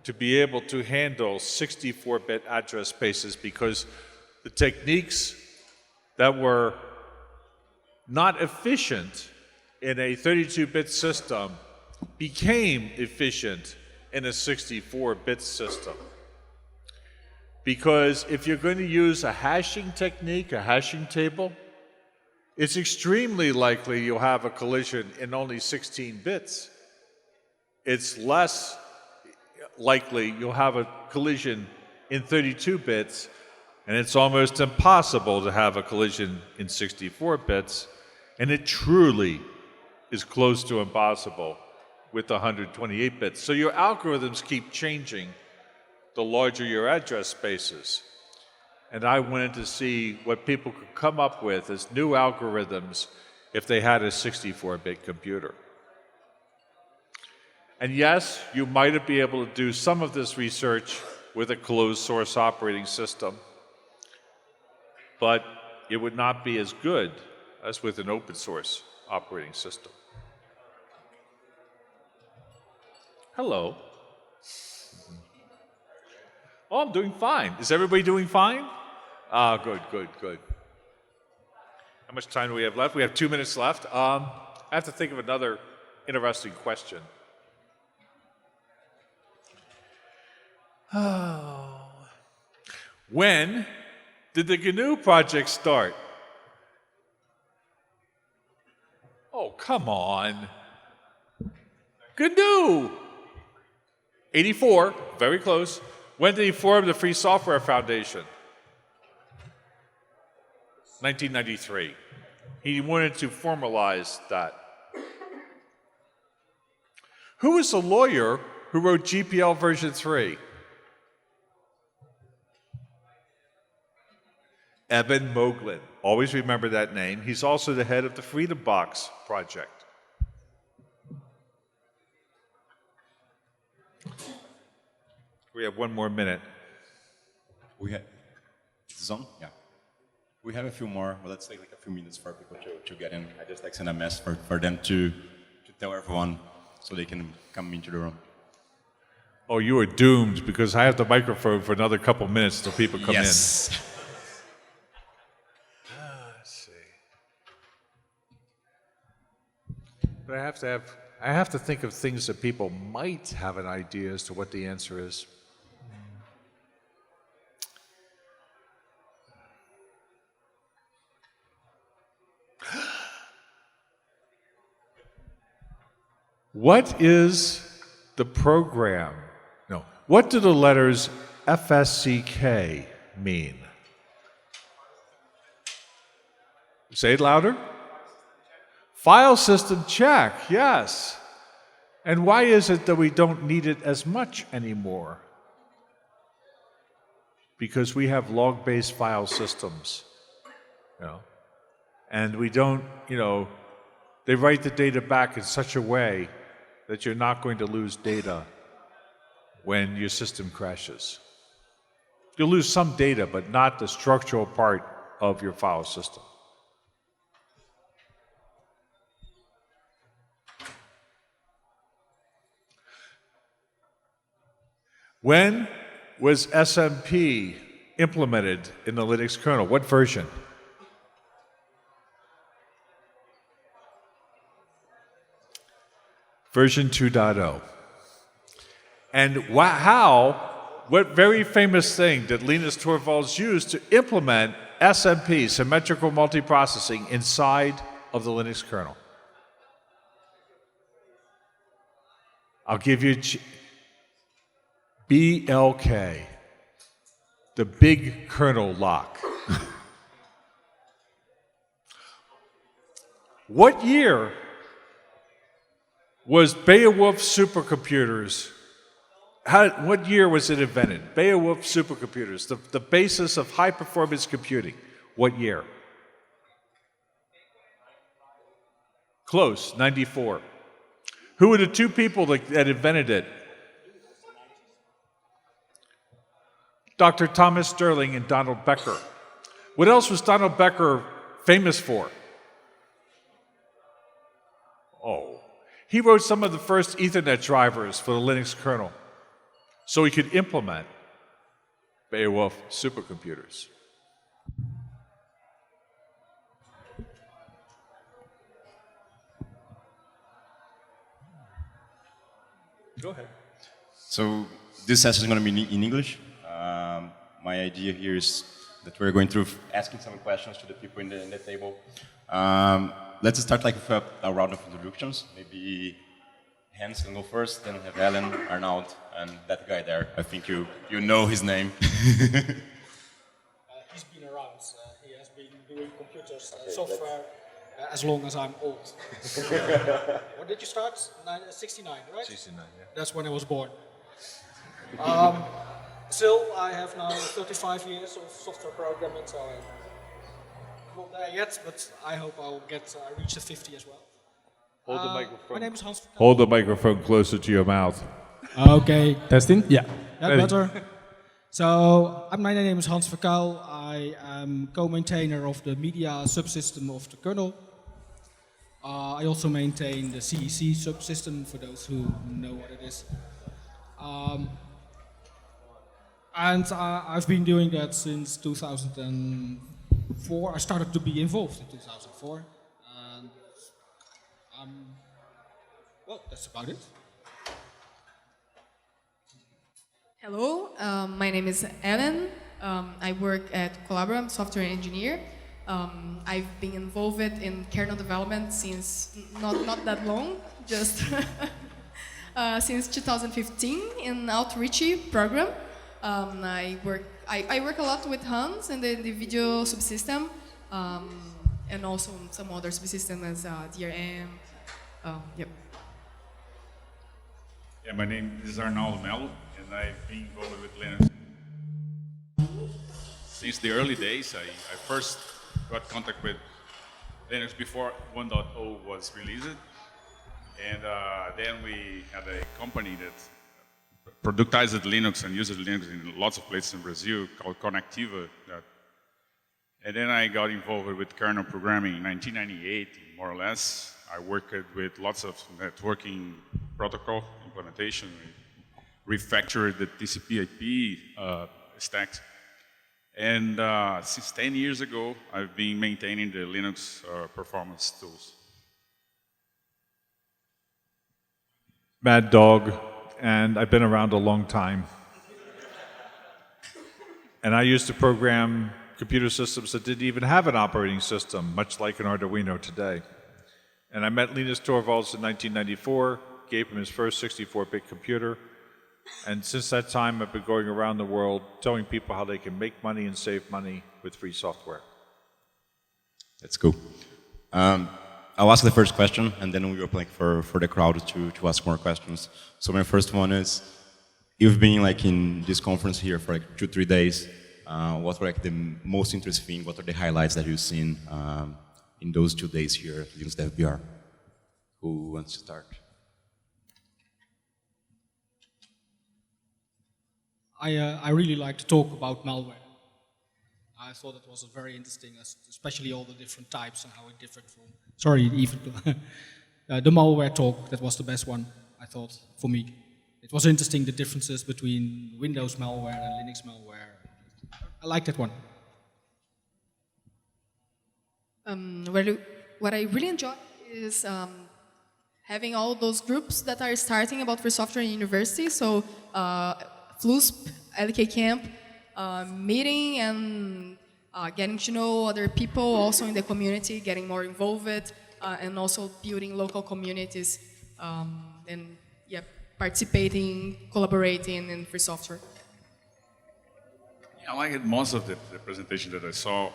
to be able to handle 64-bit address spaces because the techniques that were not efficient in a 32-bit system became efficient in a 64-bit system. Because if you're going to use a hashing technique, a hashing table, it's extremely likely you'll have a collision in only 16 bits. It's less likely you'll have a collision in 32 bits, and it's almost impossible to have a collision in 64 bits, and it truly is close to impossible with 128 bits. So your algorithms keep changing the larger your address spaces. And I wanted to see what people could come up with as new algorithms if they had a 64-bit computer. And yes, you might be able to do some of this research with a closed source operating system, but it would not be as good as with an open source operating system. Hello. Oh, I'm doing fine. Is everybody doing fine? Ah, good, good, good. How much time do we have left? We have 2 minutes left. I have to think of another interesting question. Oh. When did the Canoe project start? Oh, come on. Canoe! 84, very close. When did he form the Free Software Foundation? 1993. He wanted to formalize that. Who was the lawyer who wrote GPL version 3? Evan Moglen. Always remember that name. He's also the head of the Freedom Box project. We have 1 more minute. We have, is on? Yeah. We have a few more, but let's take like a few minutes for people to get in. I just like send a message for them to tell everyone so they can come into the room. Oh, you are doomed because I have the microphone for another couple minutes till people come in. Yes. Let's see. But I have to think of things that people might have an idea as to what the answer is. What is the program? No. What do the letters FSCK mean? Say it louder. File system check, yes. And why is it that we don't need it as much anymore? Because we have log-based file systems, and we don't, they write the data back in such a way that you're not going to lose data when your system crashes. You'll lose some data, but not the structural part of your file system. When was SMP implemented in the Linux kernel? What version? Version 2.0. And what very famous thing did Linus Torvalds use to implement SMP, symmetrical multiprocessing, inside of the Linux kernel? I'll give you BLK, the big kernel lock. What year was Beowulf supercomputers? What year was it invented? Beowulf supercomputers, the basis of high-performance computing. What year? Close, 94. Who were the 2 people that invented it? Dr. Thomas Sterling and Donald Becker. What else was Donald Becker famous for? Oh, he wrote some of the first Ethernet drivers for the Linux kernel. so we could implement Beowulf supercomputers. Go ahead. So this session is going to be in English. My idea here is that we're going through asking some questions to the people in the table. Let's start like with a round of introductions. Maybe Hans can go first, then we have Helen, Arnaldo, and that guy there. I think you know his name. He's been around. He has been doing computers, software, as long as I'm old. When did you start? 69, right? 69, yeah. That's when I was born. Still, I have now 35 years of software programming, so I'm not there yet, but I hope I'll reach the 50 as well. Hold the microphone. My name is Hans. Hold the microphone closer to your mouth. Okay. Testing? Yeah. That better. So, my name is Hans Verkuil. I am co-maintainer of the media subsystem of the kernel. I also maintain the CEC subsystem, for those who know what it is. And I've been doing that since 2004. I started to be involved in 2004. And well, that's about it. Hello, my name is Helen. I work at Collabora, I'm software engineer. I've been involved in kernel development since not that long, just since 2015 in Outreachy program. I work a lot with Hans in the video subsystem, and also some other subsystems as DRM. Yep. Yeah, my name is Arnaldo Melo, and I've been involved with Linux since the early days. I first got contact with Linux before 1.0 was released, and then we had a company that productized Linux and used Linux in lots of places in Brazil called Connectiva. And then I got involved with kernel programming in 1998, more or less. I worked with lots of networking protocol implementation, refactored the TCP IP stacks. And since 10 years ago, I've been maintaining the Linux performance tools. Maddog, and I've been around a long time. And I used to program computer systems that didn't even have an operating system, much like an Arduino today. And I met Linus Torvalds in 1994, gave him his first 64-bit computer, and since that time I've been going around the world telling people how they can make money and save money with free software. That's cool. I'll ask the first question, and then we open for the crowd to ask more questions. So my first one is, you've been like in this conference here for like 2-3 days. What were like the most interesting? What are the highlights that you've seen in those 2 days here at Linux DCCP? Who wants to start? I really like to talk about malware. I thought it was very interesting, especially all the different types and how it differed from. Sorry, even the malware talk. That was the best one, I thought, for me. It was interesting, the differences between Windows malware and Linux malware. I like that one. What I really enjoy is having all those groups that are starting about free software in university. So FLUSP, LK Camp, meeting and getting to know other people also in the community, getting more involved, and also building local communities, and yeah, participating, collaborating in free software. I liked most of the presentation that I saw,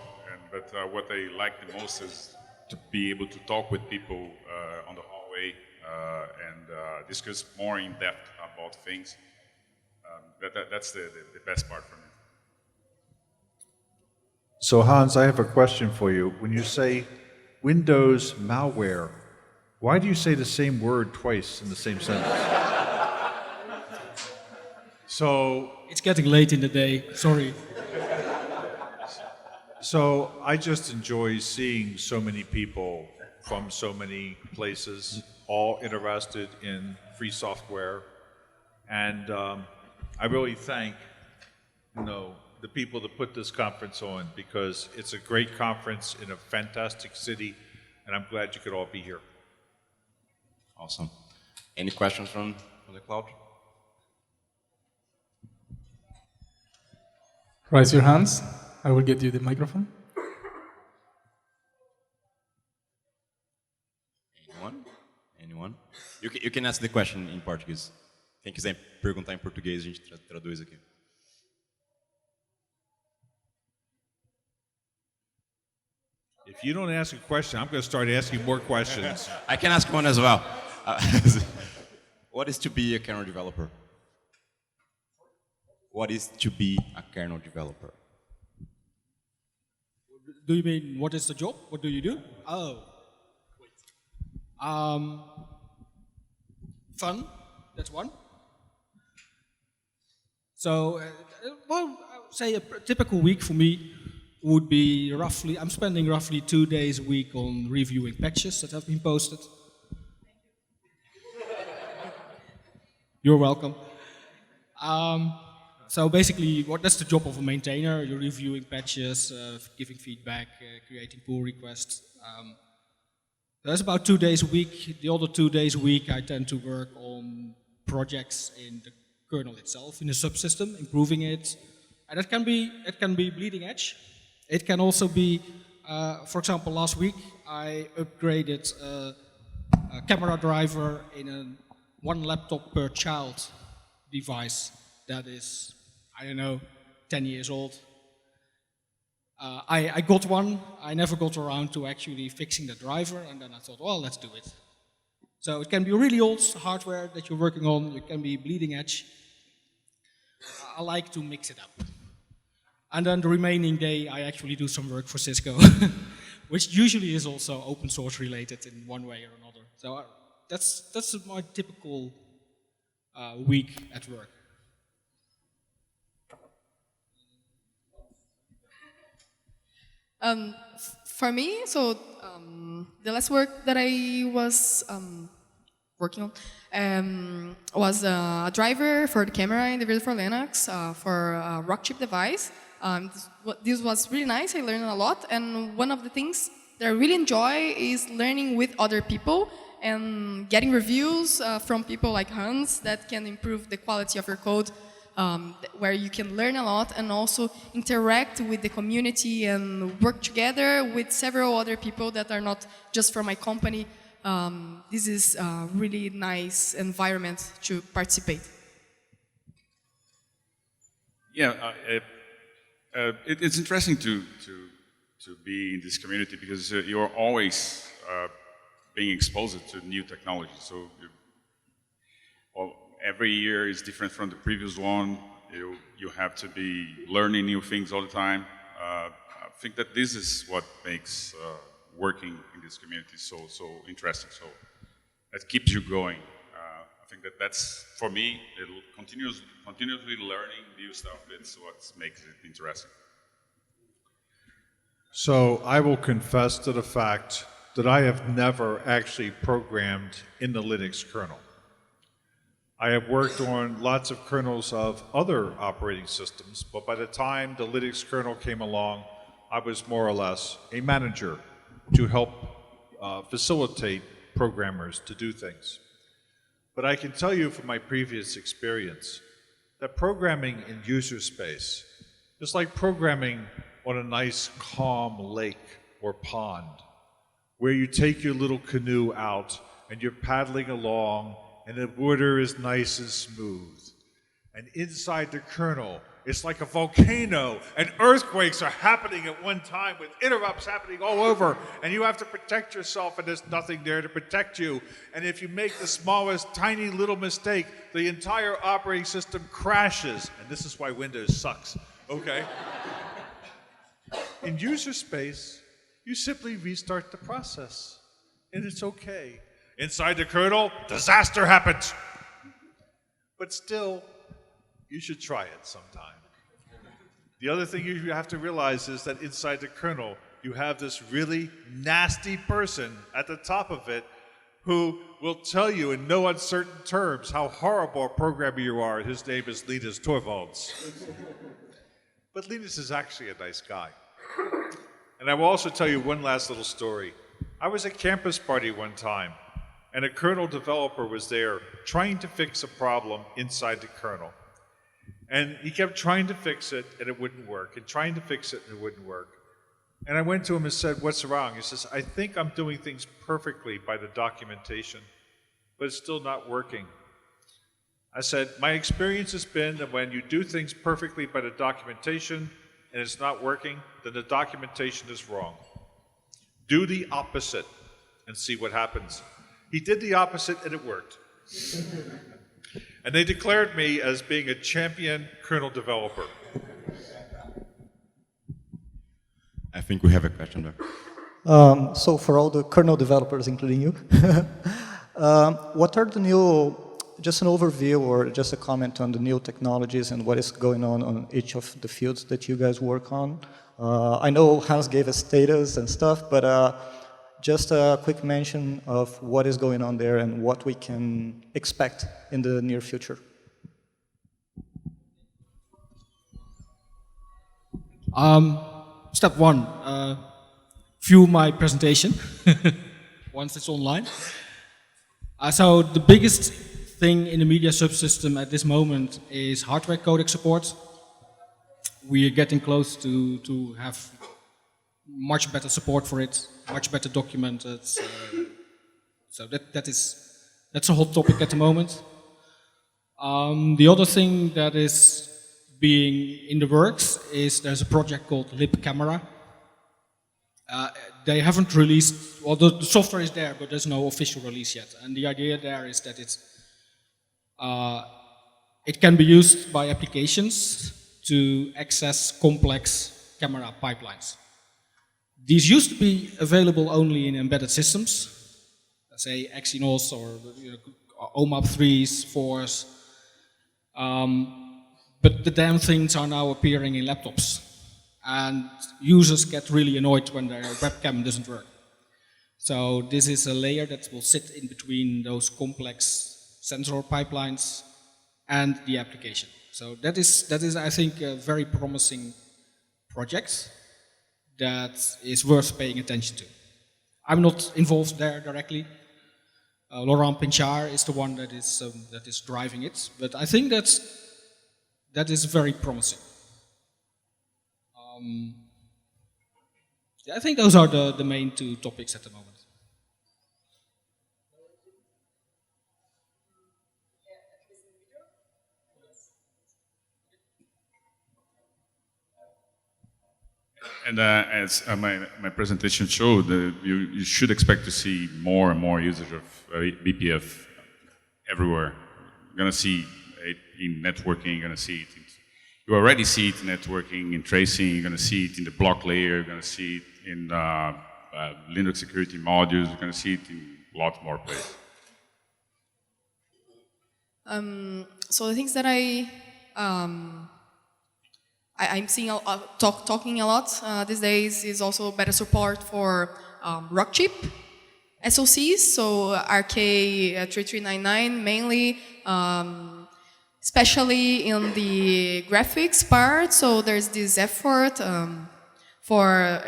but what I liked the most is to be able to talk with people on the hallway and discuss more in depth about things. That's the best part for me. So Hans, I have a question for you. When you say Windows malware, why do you say the same word twice in the same sentence? So It's getting late in the day, sorry. So I just enjoy seeing so many people from so many places, all interested in free software. And I really thank, the people that put this conference on, because it's a great conference in a fantastic city, and I'm glad you could all be here. Awesome. Any questions from the crowd? Raise your hands. I will get you the microphone. Anyone? You can ask the question in Portuguese. Quem quiser perguntar em português, a gente traduz aqui. If you don't ask a question, I'm going to start asking more questions. I can ask one as well. What is to be a kernel developer? What is to be a kernel developer? Do you mean what is the job? What do you do? Oh. Fun, that's one. So, well, I would say a typical week for me would be roughly, I'm spending roughly 2 days a week on reviewing patches that have been posted. You're welcome. So basically, that's the job of a maintainer. You're reviewing patches, giving feedback, creating pull requests. That's about 2 days a week. The other 2 days a week, I tend to work on projects in the kernel itself, in the subsystem, improving it. And it can be bleeding edge. It can also be, for example, last week I upgraded a camera driver in a 1 laptop per child device that is, I don't know, 10 years old. I got one. I never got around to actually fixing the driver, and then I thought, well, let's do it. So it can be really old hardware that you're working on. It can be bleeding edge. I like to mix it up. And then the remaining day, I actually do some work for Cisco, which usually is also open source related in one way or another. So that's my typical week at work. For me, so the last work that I was working on was a driver for the camera in the video for Linux for a rock chip device. This was really nice. I learned a lot, and one of the things that I really enjoy is learning with other people and getting reviews from people like Hans that can improve the quality of your code, where you can learn a lot and also interact with the community and work together with several other people that are not just from my company. This is a really nice environment to participate. Yeah, it's interesting to be in this community because you're always being exposed to new technology. So every year is different from the previous one. You have to be learning new things all the time. I think that this is what makes working in this community so interesting. So that keeps you going. I think that's for me. Continuously learning new stuff. It's what makes it interesting. So I will confess to the fact that I have never actually programmed in the Linux kernel. I have worked on lots of kernels of other operating systems, but by the time the Linux kernel came along, I was more or less a manager to help facilitate programmers to do things. But I can tell you from my previous experience that programming in user space is like programming on a nice calm lake or pond, where you take your little canoe out and you're paddling along and the water is nice and smooth. And inside the kernel, it's like a volcano, and earthquakes are happening at one time with interrupts happening all over, and you have to protect yourself, and there's nothing there to protect you. And if you make the smallest, tiny little mistake, the entire operating system crashes. And this is why Windows sucks, okay? In user space, you simply restart the process, and it's okay. Inside the kernel, disaster happens. But still, you should try it sometime. The other thing you have to realize is that inside the kernel, you have this really nasty person at the top of it who will tell you in no uncertain terms how horrible a programmer you are. His name is Linus Torvalds. But Linus is actually a nice guy. And I will also tell you one last little story. I was at campus party one time, and a kernel developer was there trying to fix a problem inside the kernel. And he kept trying to fix it, and it wouldn't work, and trying to fix it, and it wouldn't work. And I went to him and said, "What's wrong?" He says, "I think I'm doing things perfectly by the documentation, but it's still not working." I said, "My experience has been that when you do things perfectly by the documentation and it's not working, then the documentation is wrong. Do the opposite and see what happens." He did the opposite and it worked. And they declared me as being a champion kernel developer. I think we have a question there. So for all the kernel developers, including you, what are the new, just an overview or just a comment on the new technologies and what is going on each of the fields that you guys work on? I know Hans gave a status and stuff, but just a quick mention of what is going on there and what we can expect in the near future. Step one, view my presentation once it's online. So the biggest thing in the media subsystem at this moment is hardware codec support. We are getting close to have much better support for it, much better documented. So that's a hot topic at the moment. The other thing that is being in the works is there's a project called libcamera. They haven't released, well, the software is there, but there's no official release yet. And the idea there is that it can be used by applications to access complex camera pipelines. These used to be available only in embedded systems, say xine or OMAP 3s, 4s. But the damn things are now appearing in laptops. And users get really annoyed when their webcam doesn't work. So this is a layer that will sit in between those complex sensor pipelines and the application. So that is I think, a very promising project that is worth paying attention to. I'm not involved there directly. Laurent Pinchard is the one that is driving it, but I think that is very promising. Yeah, I think those are the main two topics at the moment. And as my presentation showed, you should expect to see more and more usage of BPF everywhere. You're going to see it in networking, you're going to see it you already see it in networking, in tracing, you're going to see it in the block layer, you're going to see it in Linux security modules, you're going to see it in a lot more places. So the things that I'm seeing talking a lot these days is also better support for Rockchip SoCs, so RK3399 mainly, especially in the graphics part. So there's this effort for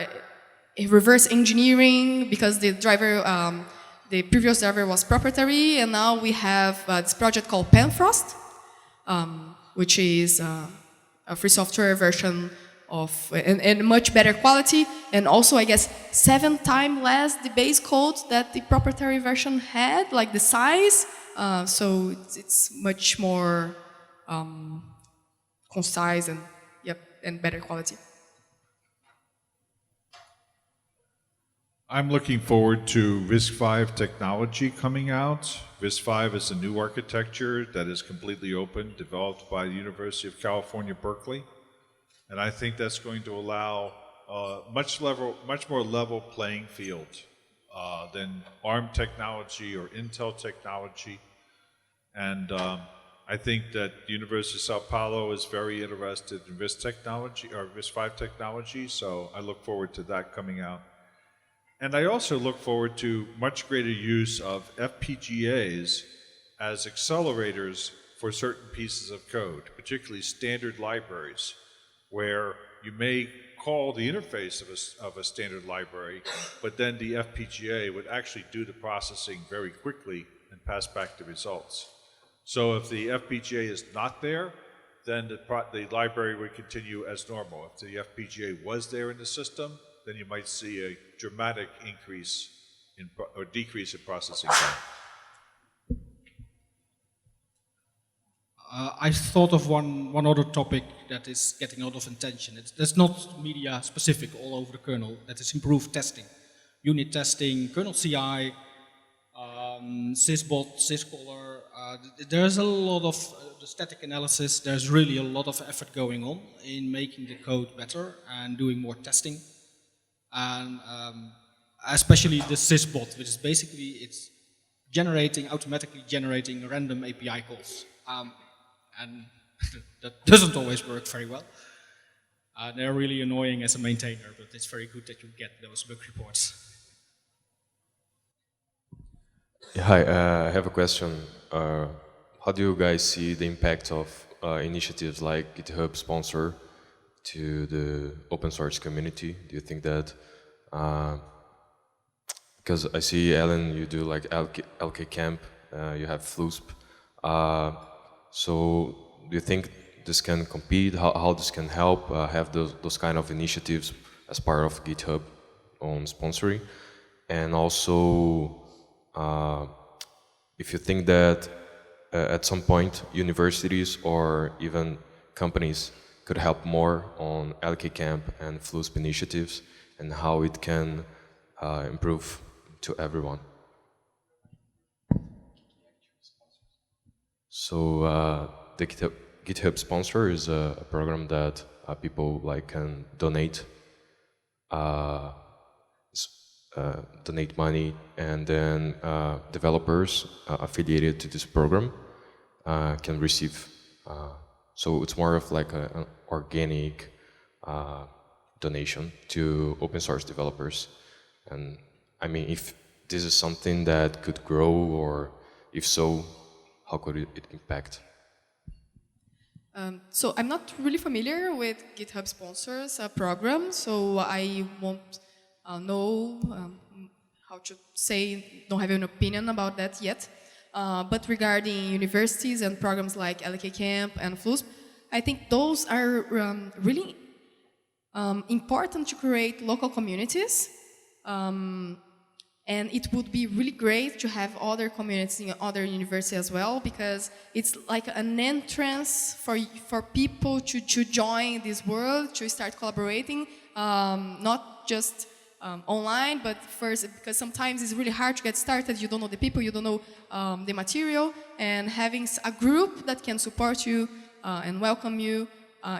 reverse engineering because the driver, the previous driver was proprietary, and now we have this project called Panfrost, which is a free software version of and much better quality, and also I guess 7 times less the base code that the proprietary version had, like the size. So it's much more concise and better quality. I'm looking forward to RISC-V technology coming out. RISC-V is a new architecture that is completely open, developed by the University of California, Berkeley. And I think that's going to allow much more level playing field than ARM technology or Intel technology. And I think that the University of Sao Paulo is very interested in RISC technology or RISC-V technology, so I look forward to that coming out. And I also look forward to much greater use of FPGAs as accelerators for certain pieces of code, particularly standard libraries, where you may call the interface of a standard library, but then the FPGA would actually do the processing very quickly and pass back the results. So if the FPGA is not there, then the library would continue as normal. If the FPGA was there in the system, then you might see a dramatic increase or decrease in processing time. I thought of one other topic that is getting a lot of attention. That's not media specific all over the kernel. That is improved testing, unit testing, kernel CI, sysbot, syscaller. There's a lot of the static analysis. There's really a lot of effort going on in making the code better and doing more testing. And especially the sysbot, which is basically it's automatically generating random API calls. And that doesn't always work very well. They're really annoying as a maintainer, but it's very good that you get those bug reports. Hi, I have a question. How do you guys see the impact of initiatives like GitHub sponsor to the open source community? Do you think that, because I see Ellen, you do like LK Camp, you have FLUSP, so do you think this can compete? How this can help have those kind of initiatives as part of GitHub on sponsoring? And also, if you think that at some point universities or even companies could help more on LK Camp and FLUSP initiatives and how it can improve to everyone. So the GitHub sponsor is a program that people like can donate money, and then developers affiliated to this program can receive. So it's more of like an organic donation to open source developers. And I mean, if this is something that could grow, or if so, how could it impact? So I'm not really familiar with GitHub sponsors program, so I won't know how to say, don't have an opinion about that yet. But regarding universities and programs like LK Camp and FLUSP, I think those are really important to create local communities. And it would be really great to have other communities in other universities as well, because it's like an entrance for people to join this world, to start collaborating, not just online, but first, because sometimes it's really hard to get started. You don't know the people, you don't know the material, and having a group that can support you and welcome you,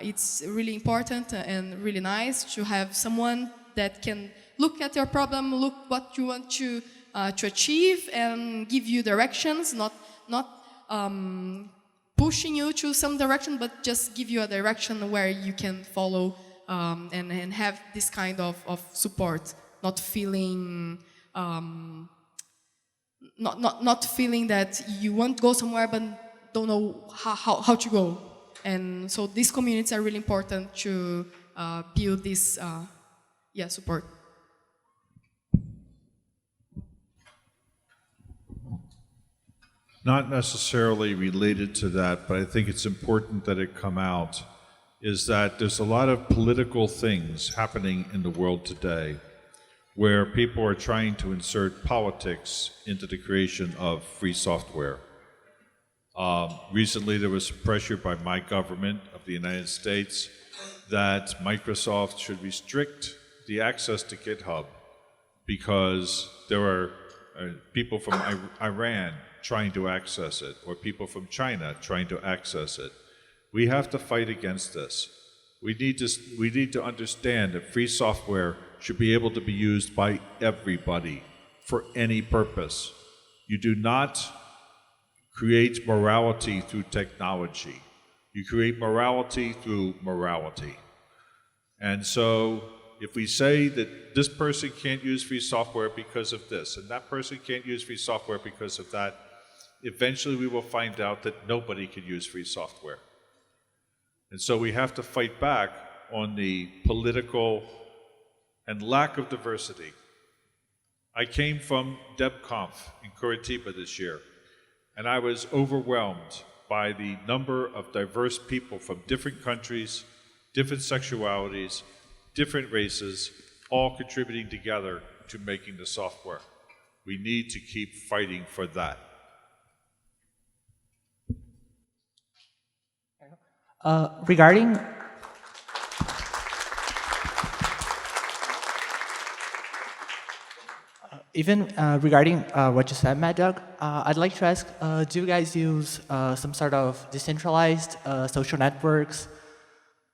it's really important and really nice to have someone that can look at your problem, look what you want to achieve, and give you directions, not pushing you to some direction, but just give you a direction where you can follow and have this kind of support, not feeling not feeling that you want to go somewhere but don't know how to go. And so these communities are really important to build this support. Not necessarily related to that, but I think it's important that it come out, is that there's a lot of political things happening in the world today where people are trying to insert politics into the creation of free software. Recently there was pressure by my government of the United States that Microsoft should restrict the access to GitHub because there are people from Iran trying to access it, or people from China trying to access it. We have to fight against this. We need to understand that free software should be able to be used by everybody for any purpose. You do not create morality through technology. You create morality through morality. And so if we say that this person can't use free software because of this, and that person can't use free software because of that, eventually we will find out that nobody can use free software. And so we have to fight back on the political and lack of diversity. I came from DebConf in Curitiba this year, and I was overwhelmed by the number of diverse people from different countries, different sexualities, different races, all contributing together to making the software. We need to keep fighting for that. Regarding regarding what you said, maddog, I'd like to ask, do you guys use some sort of decentralized social networks,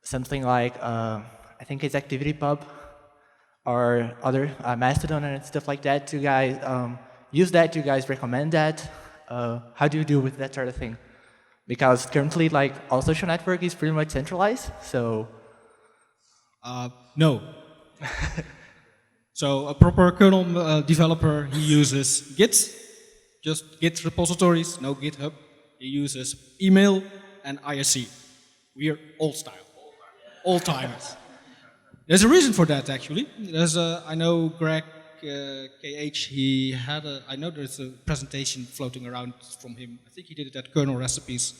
something like, I think it's ActivityPub, or other Mastodon and stuff like that? Do you guys use that? Do you guys recommend that? How do you deal with that sort of thing? Because currently, like, all social network is pretty much centralized, so... No. So a proper kernel developer, he uses Git, just Git repositories, no GitHub. He uses email and ISC. We are old style, old timers. There's a reason for that, actually. There's I know Greg KH, he had I know there's a presentation floating around from him. I think he did it at Kernel Recipes,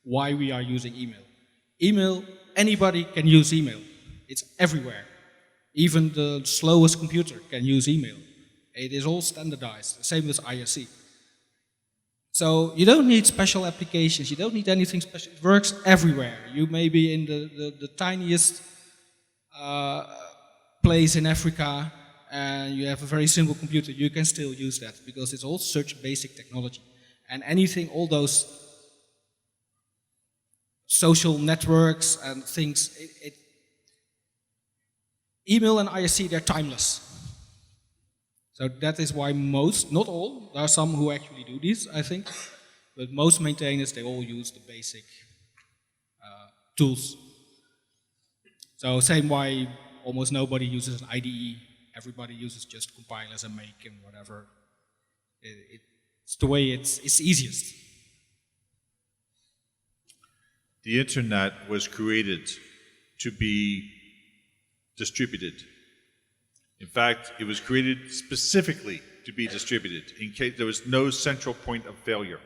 why we are using email. Email, anybody can use email. It's everywhere. Even the slowest computer can use email. It is all standardized, same as ISC. So you don't need special applications, you don't need anything special. It works everywhere. You may be in the tiniest place in Africa, and you have a very simple computer, you can still use that because it's all such basic technology. And anything, all those social networks and things, email and ISC, they're timeless. So that is why most, not all, there are some who actually do this, I think, but most maintainers, they all use the basic tools. So same why almost nobody uses an IDE. Everybody uses just compilers and make and whatever. It's the way it's easiest. The internet was created to be distributed. In fact, it was created specifically to be distributed in case there was no central point of failure.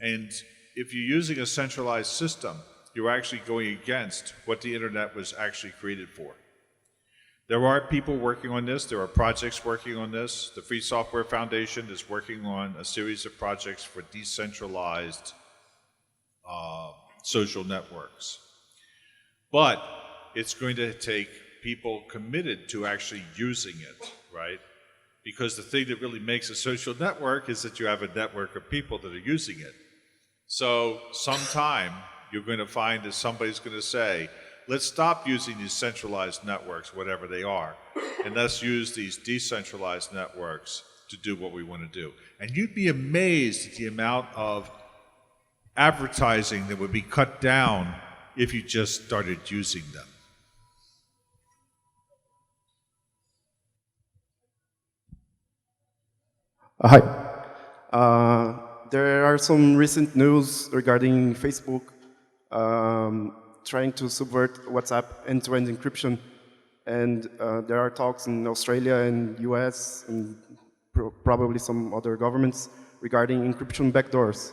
And if you're using a centralized system, you're actually going against what the internet was actually created for. There are people working on this, there are projects working on this. The Free Software Foundation is working on a series of projects for decentralized social networks. But it's going to take people committed to actually using it, right? Because the thing that really makes a social network is that you have a network of people that are using it. So sometime you're going to find that somebody's going to say, let's stop using these centralized networks, whatever they are, and let's use these decentralized networks to do what we want to do. And you'd be amazed at the amount of advertising that would be cut down if you just started using them. Hi. There are some recent news regarding Facebook trying to subvert WhatsApp end-to-end encryption, and there are talks in Australia and US and probably some other governments regarding encryption backdoors.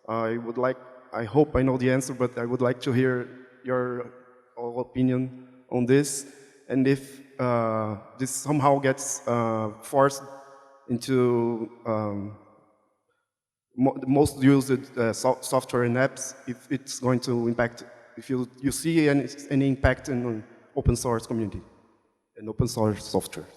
I hope I know the answer, but I would like to hear your opinion on this, and if this somehow gets forced into most used software and apps, if it's going to impact, if you see any impact in open source community and open source software.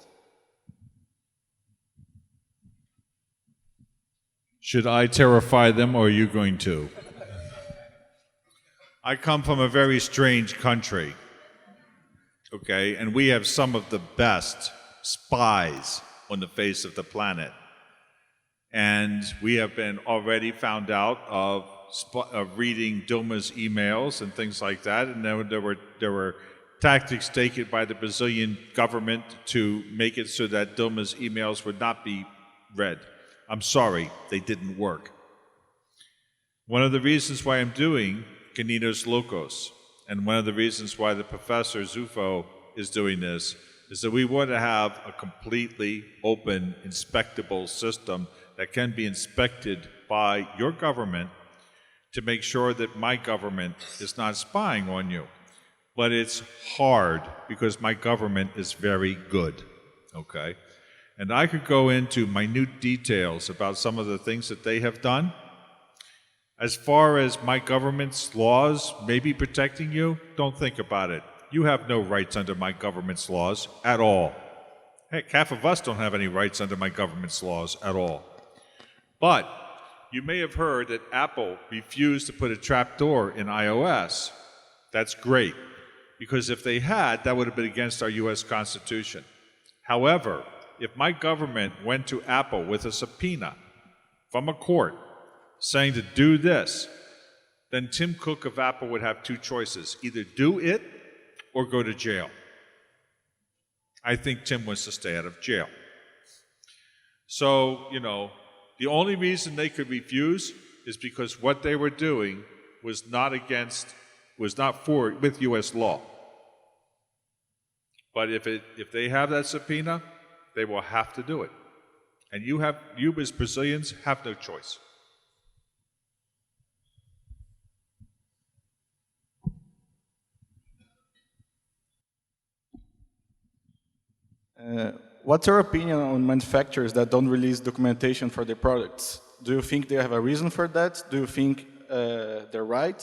Should I terrify them, or are you going to? I come from a very strange country, okay, and we have some of the best spies on the face of the planet. And we have been already found out of reading Dilma's emails and things like that, and there were tactics taken by the Brazilian government to make it so that Dilma's emails would not be read. I'm sorry, they didn't work. One of the reasons why I'm doing Caninos Locos, and one of the reasons why the professor Zufo is doing this, is that we want to have a completely open, inspectable system that can be inspected by your government to make sure that my government is not spying on you. But it's hard because my government is very good, okay? And I could go into minute details about some of the things that they have done. As far as my government's laws maybe protecting you, don't think about it. You have no rights under my government's laws at all. Heck, half of us don't have any rights under my government's laws at all. But you may have heard that Apple refused to put a trapdoor in iOS. That's great, because if they had, that would have been against our US Constitution. However, if my government went to Apple with a subpoena from a court saying to do this, then Tim Cook of Apple would have two choices: either do it or go to jail. I think Tim wants to stay out of jail. So, you know, the only reason they could refuse is because what they were doing was not with US law. But if they have that subpoena, they will have to do it. And you as Brazilians have no choice. What's your opinion on manufacturers that don't release documentation for their products? Do you think they have a reason for that? Do you think they're right?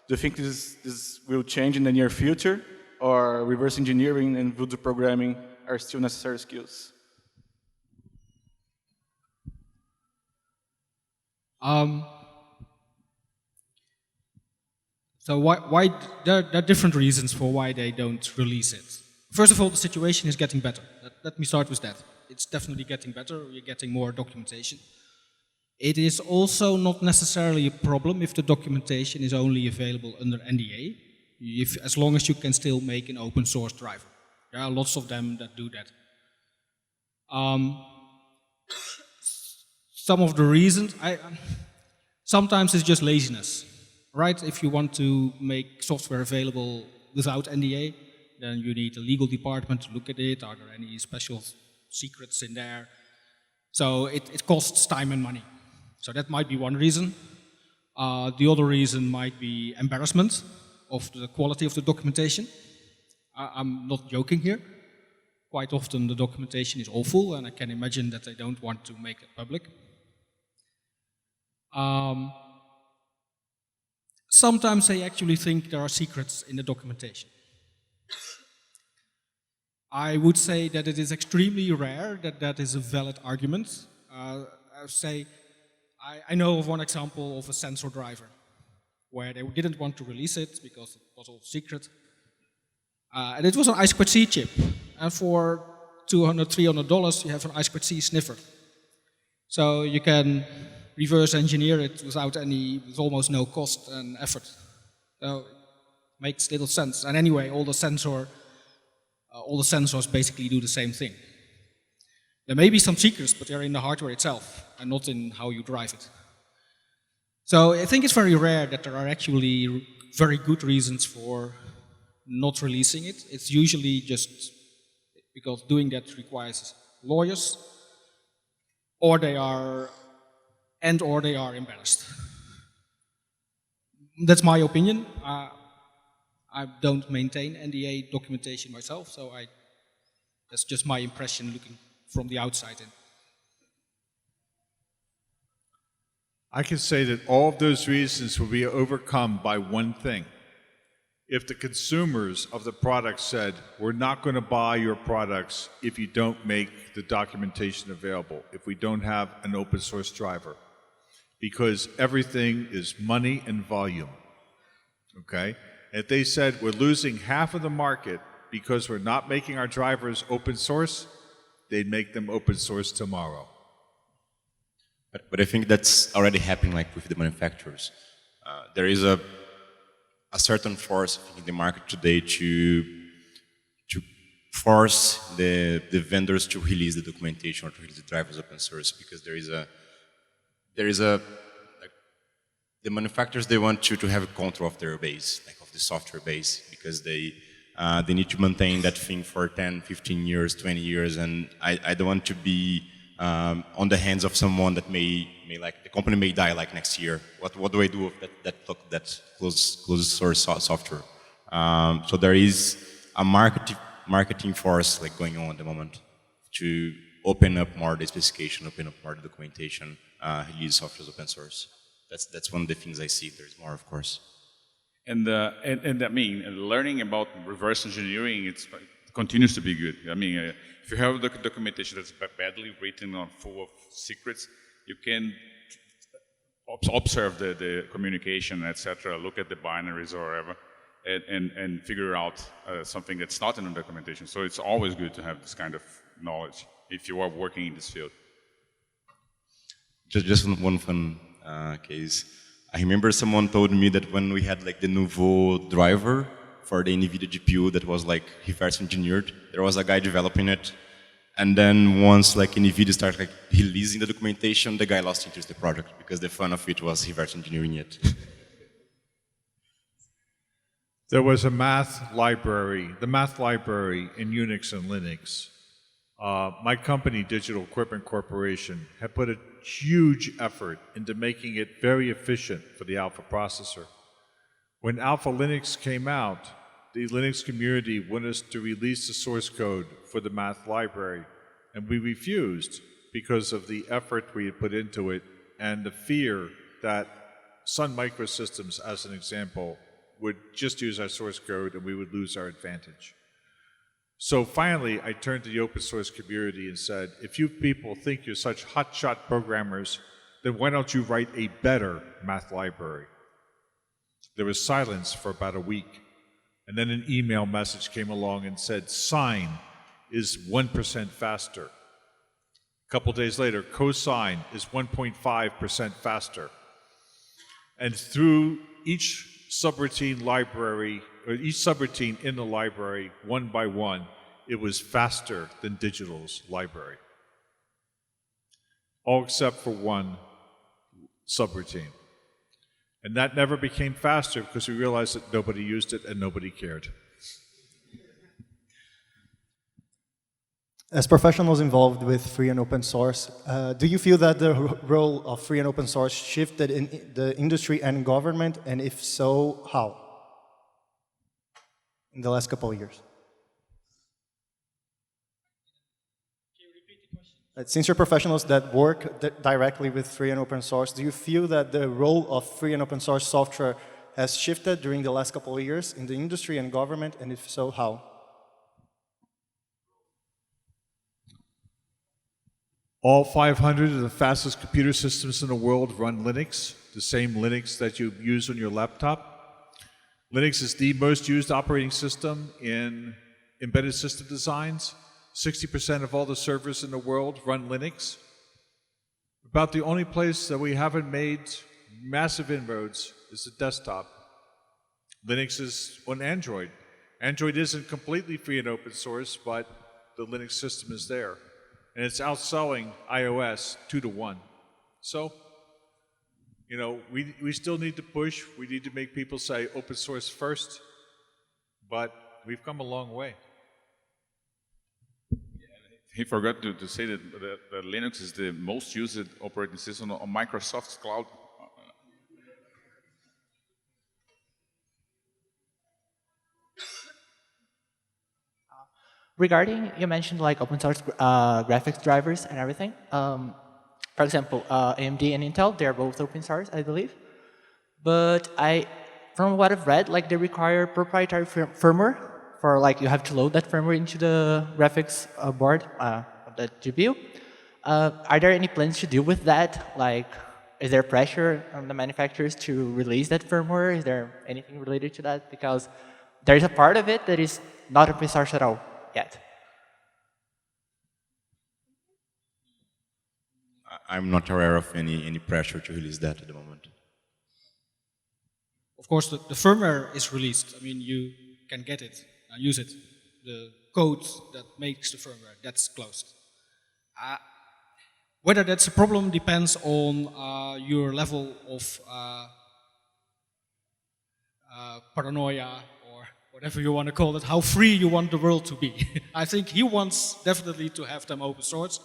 Do you think this will change in the near future? Or reverse engineering and voodoo programming are still necessary skills? So why there are different reasons for why they don't release it. First of all, the situation is getting better. Let me start with that. It's definitely getting better. We're getting more documentation. It is also not necessarily a problem if the documentation is only available under NDA, as long as you can still make an open source driver. There are lots of them that do that. Some of the reasons, sometimes it's just laziness, right? If you want to make software available without NDA, then you need a legal department to look at it. Are there any special secrets in there? So it costs time and money. So that might be one reason. The other reason might be embarrassment of the quality of the documentation. I'm not joking here. Quite often the documentation is awful, and I can imagine that they don't want to make it public. Sometimes they actually think there are secrets in the documentation. I would say that it is extremely rare that that is a valid argument. I know of one example of a sensor driver where they didn't want to release it because it was all secret. And it was an I2C chip. And for $200, $300, you have an I2C sniffer. So you can reverse engineer it with almost no cost and effort. So it makes little sense. And anyway, all the sensors basically do the same thing. There may be some secrets, but they're in the hardware itself and not in how you drive it. So I think it's very rare that there are actually very good reasons for not releasing it. It's usually just because doing that requires lawyers, or they are embarrassed. That's my opinion. I don't maintain NDA documentation myself, so that's just my impression looking from the outside in. I can say that all of those reasons will be overcome by one thing. If the consumers of the product said, we're not going to buy your products if you don't make the documentation available, if we don't have an open source driver, because everything is money and volume, okay? If they said we're losing half of the market because we're not making our drivers open source, they'd make them open source tomorrow. But I think that's already happening, like with the manufacturers. There is a certain force in the market today to force the vendors to release the documentation or to release the drivers open source, because there is a the manufacturers, they want you to have control of their base, like of the software base, because they need to maintain that thing for 10, 15 years, 20 years, and I don't want to be on the hands of someone that may like, the company may die like next year. What do I do with that closed source software? So there is a marketing force like going on at the moment to open up more the specification, open up more the documentation, release software as open source. That's one of the things I see. There's more, of course. And I mean, learning about reverse engineering, it continues to be good. I mean, if you have the documentation that's badly written or full of secrets, you can observe the communication, etc. Look at the binaries or whatever, and figure out something that's not in the documentation. So it's always good to have this kind of knowledge if you are working in this field. Just one fun case. I remember someone told me that when we had like the Nouveau driver for the NVIDIA GPU that was like reverse engineered, there was a guy developing it, and then once like NVIDIA started like releasing the documentation, the guy lost interest in the project because the fun of it was reverse engineering it. There was a math library, the math library in Unix and Linux. My company, Digital Equipment Corporation, had put a huge effort into making it very efficient for the Alpha processor. When Alpha Linux came out, the Linux community wanted us to release the source code for the math library, and we refused because of the effort we had put into it and the fear that Sun Microsystems, as an example, would just use our source code and we would lose our advantage. So finally, I turned to the open source community and said, if you people think you're such hotshot programmers, then why don't you write a better math library? There was silence for about a week, and then an email message came along and said, sine is 1% faster. A couple days later, cosine is 1.5% faster. And through each subroutine library, or each subroutine in the library, one by one, it was faster than Digital's library. All except for one subroutine. And that never became faster because we realized that nobody used it and nobody cared. As professionals involved with free and open source, do you feel that the role of free and open source shifted in the industry and government, and if so, how? In the last couple of years. Can you repeat the question? Since you're professionals that work directly with free and open source, do you feel that the role of free and open source software has shifted during the last couple of years in the industry and government, and if so, how? All 500 of the fastest computer systems in the world run Linux, the same Linux that you use on your laptop. Linux is the most used operating system in embedded system designs. 60% of all the servers in the world run Linux. About the only place that we haven't made massive inroads is the desktop. Linux is on Android. Android isn't completely free and open source, but the Linux system is there. And it's outselling iOS 2-to-1. So, you know, we still need to push. We need to make people say open source first, but we've come a long way. He forgot to say that Linux is the most used operating system on Microsoft's cloud. Regarding, you mentioned like open source graphics drivers and everything. For example, AMD and Intel, they're both open source, I believe. But from what I've read, like they require proprietary firmware for like you have to load that firmware into the graphics board of the GPU. Are there any plans to deal with that? Like, is there pressure on the manufacturers to release that firmware? Is there anything related to that? Because there's a part of it that is not open source at all yet. I'm not aware of any pressure to release that at the moment. Of course, the firmware is released. I mean, you can get it, use it. the code that makes the firmware, that's closed. Whether that's a problem depends on your level of paranoia, or whatever you want to call it, how free you want the world to be. I think he wants definitely to have them open source.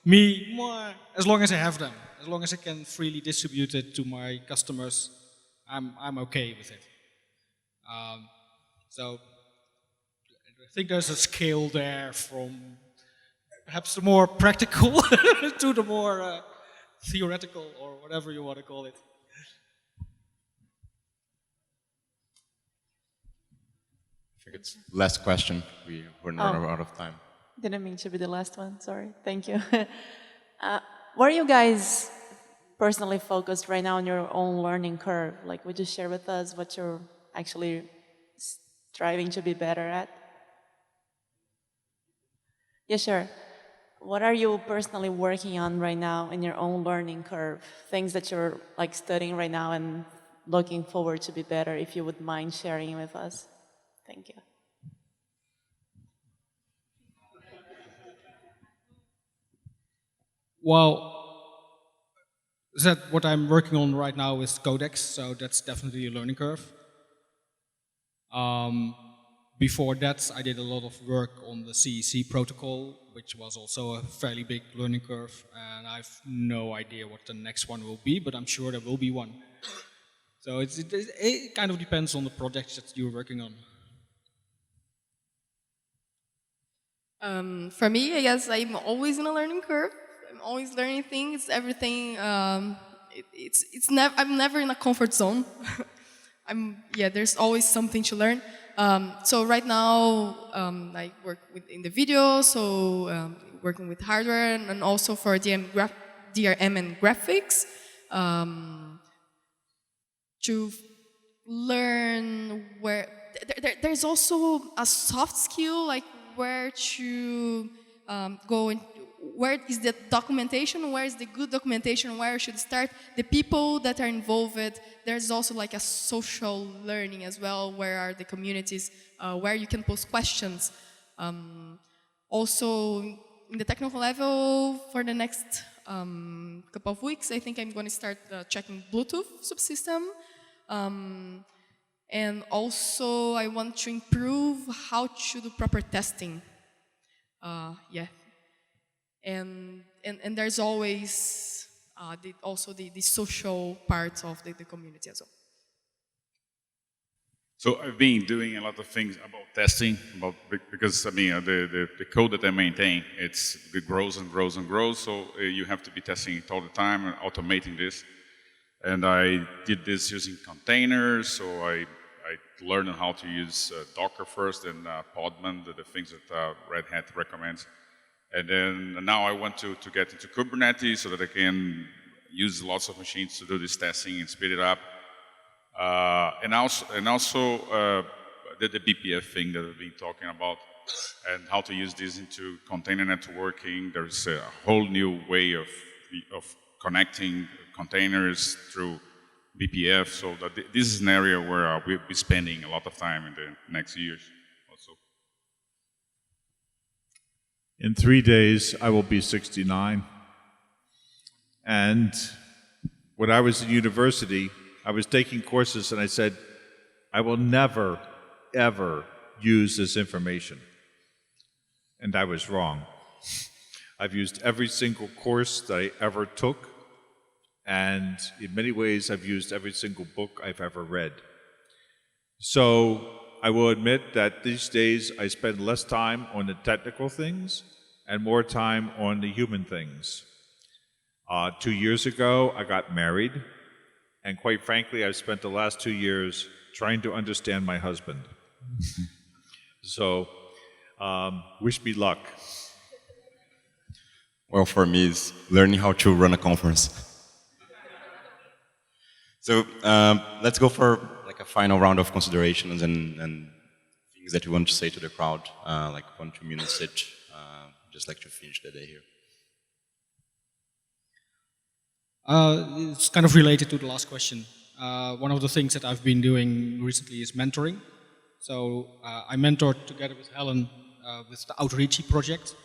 Me, more, as long as I have them, as long as I can freely distribute it to my customers, I'm okay with it. So I think there's a scale there from perhaps the more practical to the more theoretical, or whatever you want to call it. I think it's last question. We're running out of time. Didn't mean to be the last one, sorry. Thank you. Where are you guys personally focused right now on your own learning curve? Like, would you share with us what you're actually striving to be better at? Yeah, sure. What are you personally working on right now in your own learning curve? Things that you're like studying right now and looking forward to be better, if you would mind sharing with us. Thank you. Well, what I'm working on right now is codecs, so that's definitely a learning curve. Before that, I did a lot of work on the CEC protocol, which was also a fairly big learning curve, and I have no idea what the next one will be, but I'm sure there will be one. So it kind of depends on the projects that you're working on. For me, I guess I'm always in a learning curve. I'm always learning things, everything. I'm never in a comfort zone. There's always something to learn. So right now, I work in the video, so working with hardware, and also for DRM and graphics, to learn where there's also a soft skill, like where to go in, where is the documentation, where is the good documentation, where I should start, the people that are involved. There's also like a social learning as well, where are the communities, where you can post questions. Also, in the technical level, for the next couple of weeks, I think I'm going to start checking Bluetooth subsystem. And also, I want to improve how to do proper testing. And there's always also the social part of the community as well. So I've been doing a lot of things about testing, because I mean the code that I maintain, it grows and grows and grows. So you have to be testing it all the time and automating this. And I did this using containers. So I learned how to use Docker first, and Podman, the things that Red Hat recommends. And then now I want to get into Kubernetes so that I can use lots of machines to do this testing and speed it up. And also the BPF thing that I've been talking about, and how to use this into container networking. There's a whole new way of connecting containers through BPF. So this is an area where we'll be spending a lot of time in the next years also. In 3 days, I will be 69. And when I was in university, I was taking courses and I said, I will never, ever use this information. And I was wrong. I've used every single course that I ever took, and in many ways, I've used every single book I've ever read. So I will admit that these days I spend less time on the technical things and more time on the human things. 2 years ago, I got married, and quite frankly, I've spent the last 2 years trying to understand my husband. So, wish me luck. Well, for me, it's learning how to run a conference. So let's go for like a final round of considerations and things that you want to say to the crowd, like 1-2 minutes each, just like to finish the day here. It's kind of related to the last question. One of the things that I've been doing recently is mentoring. So I mentored together with Helen with the Outreachy project.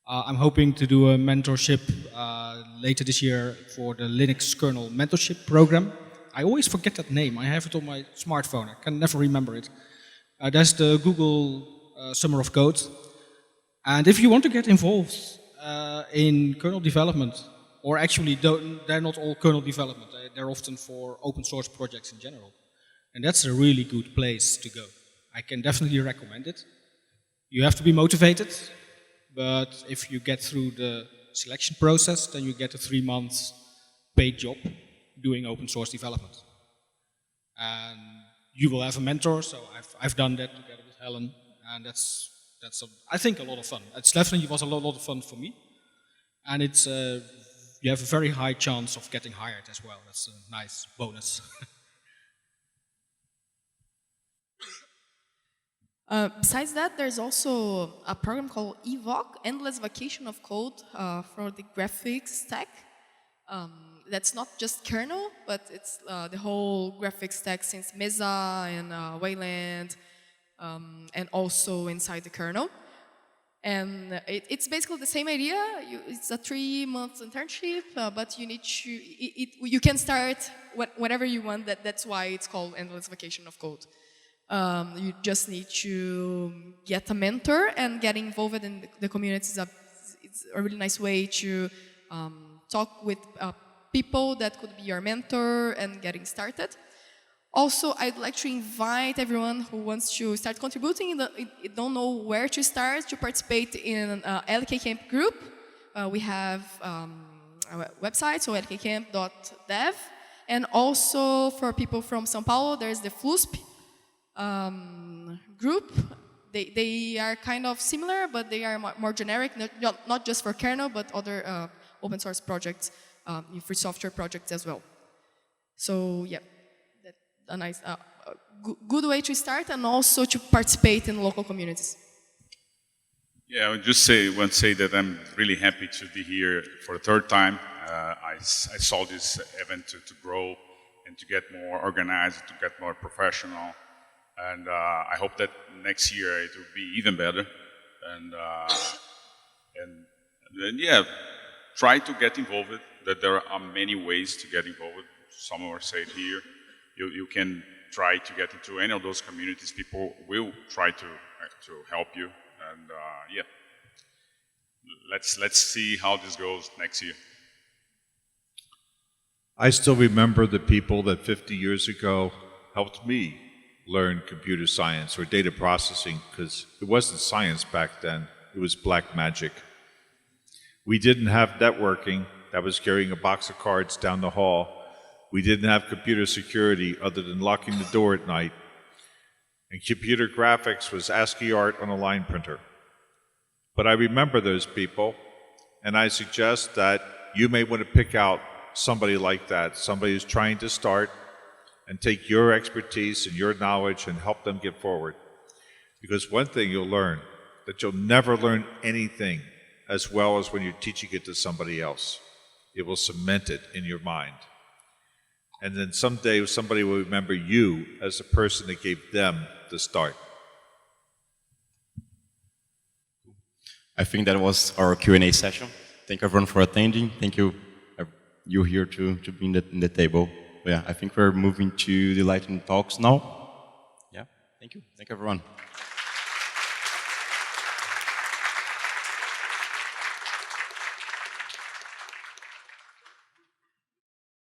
I'm hoping to do a mentorship later this year for the Linux kernel mentorship program. I always forget that name. I have it on my smartphone. I can never remember it. That's the Google Summer of Code. And if you want to get involved in kernel development, or actually they're not all kernel development, they're often for open source projects in general. And that's a really good place to go. I can definitely recommend it. You have to be motivated, but if you get through the selection process, then you get a 3 months paid job doing open source development. And you will have a mentor, so I've done that together with Helen, and that's I think a lot of fun. It definitely was a lot of fun for me, and it's you have a very high chance of getting hired as well. That's a nice bonus. Besides that, there's also a program called EVOC, Endless Vacation of Code, for the graphics stack. That's not just kernel, but it's the whole graphics stack since Mesa and Wayland, and also inside the kernel. And it's basically the same idea. It's a 3-month internship, but you need to, you can start whenever you want. That's why it's called Endless Vacation of Code. You just need to get a mentor and get involved in the community. It's a really nice way to talk with people that could be your mentor and getting started. Also, I'd like to invite everyone who wants to start contributing, don't know where to start, to participate in LK Camp group. We have a website, so lkcamp.dev. And also for people from São Paulo, there's the FLUSP group. They are kind of similar, but they are more generic, not just for kernel, but other open source projects, free software projects as well. So yeah, that's a nice, good way to start, and also to participate in local communities. Yeah, I would just want to say that I'm really happy to be here for the third time. I saw this event to grow and to get more organized, to get more professional. And I hope that next year it will be even better. And yeah, try to get involved. That there are many ways to get involved. Some are said here. You can try to get into any of those communities. People will try to help you. And yeah, let's see how this goes next year. I still remember the people that 50 years ago helped me learn computer science or data processing, because it wasn't science back then, it was black magic. We didn't have networking that was carrying a box of cards down the hall. We didn't have computer security other than locking the door at night. And computer graphics was ASCII art on a line printer. But I remember those people, and I suggest that you may want to pick out somebody like that, somebody who's trying to start, and take your expertise and your knowledge and help them get forward. Because one thing you'll learn, that you'll never learn anything as well as when you're teaching it to somebody else. It will cement it in your mind. And then someday somebody will remember you as the person that gave them the start. I think that was our Q&A session. Thank you everyone for attending. Thank you here to be in the table. Yeah, I think we're moving to the lightning talks now. Yeah, thank you. Thank you everyone.